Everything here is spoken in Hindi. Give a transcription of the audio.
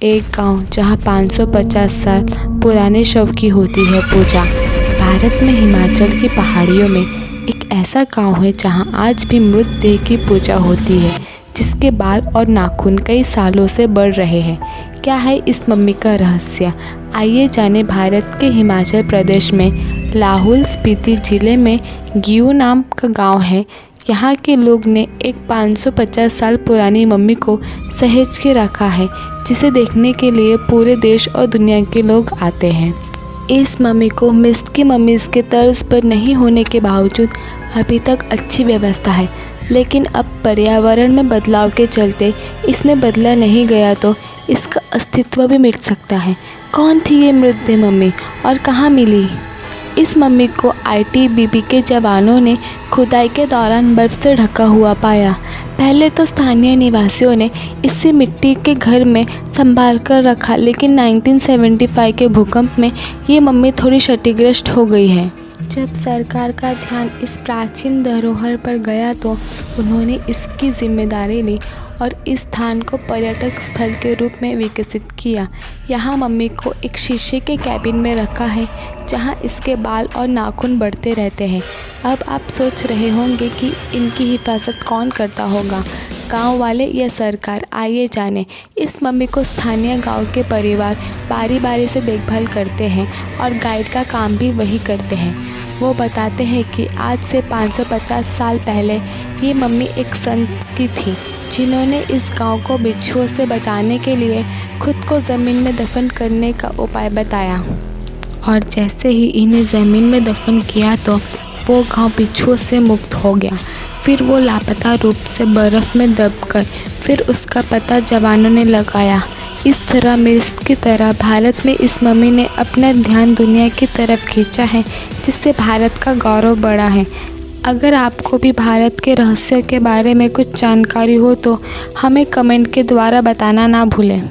एक गांव जहां 550 साल पुराने शव की होती है पूजा। भारत में हिमाचल की पहाड़ियों में एक ऐसा गांव है जहां आज भी मृत देह की पूजा होती है, जिसके बाल और नाखून कई सालों से बढ़ रहे हैं। क्या है इस मम्मी का रहस्य? आइए जाने। भारत के हिमाचल प्रदेश में लाहौल स्पीति जिले में गिऊ नाम का गांव है। यहाँ के लोग ने एक 550 साल पुरानी मम्मी को सहेज के रखा है, जिसे देखने के लिए पूरे देश और दुनिया के लोग आते हैं। इस मम्मी को मिस्र की मम्मीज़ के तर्ज पर नहीं होने के बावजूद अभी तक अच्छी व्यवस्था है, लेकिन अब पर्यावरण में बदलाव के चलते इसमें बदला नहीं गया तो इसका अस्तित्व भी मिट सकता है। कौन थी ये मृतदेह मम्मी और कहाँ मिली? इस मम्मी को आईटीबीपी के जवानों ने खुदाई के दौरान बर्फ़ से ढका हुआ पाया। पहले तो स्थानीय निवासियों ने इसे मिट्टी के घर में संभाल कर रखा, लेकिन 1975 के भूकंप में ये मम्मी थोड़ी क्षतिग्रस्त हो गई है। जब सरकार का ध्यान इस प्राचीन धरोहर पर गया तो उन्होंने इसकी जिम्मेदारी ली और इस स्थान को पर्यटक स्थल के रूप में विकसित किया। यहाँ मम्मी को एक शीशे के कैबिन में रखा है, जहाँ इसके बाल और नाखून बढ़ते रहते हैं। अब आप सोच रहे होंगे कि इनकी हिफाजत कौन करता होगा, गांव वाले या सरकार? आइए जाने। इस मम्मी को स्थानीय गांव के परिवार बारी बारी से देखभाल करते हैं और गाइड का काम भी वही करते हैं। वो बताते हैं कि आज से 550 साल पहले ये मम्मी एक संत की थी, जिन्होंने इस गांव को बिच्छुओं से बचाने के लिए खुद को ज़मीन में दफन करने का उपाय बताया। और जैसे ही इन्हें ज़मीन में दफन किया तो वो गांव बिच्छुओं से मुक्त हो गया। फिर वो लापता रूप से बर्फ़ में दबकर फिर उसका पता जवानों ने लगाया। इस तरह मिस्र की तरह भारत में इस मम्मी ने अपना ध्यान दुनिया की तरफ खींचा है, जिससे भारत का गौरव बढ़ा है। अगर आपको भी भारत के रहस्यों के बारे में कुछ जानकारी हो तो हमें कमेंट के द्वारा बताना ना भूलें।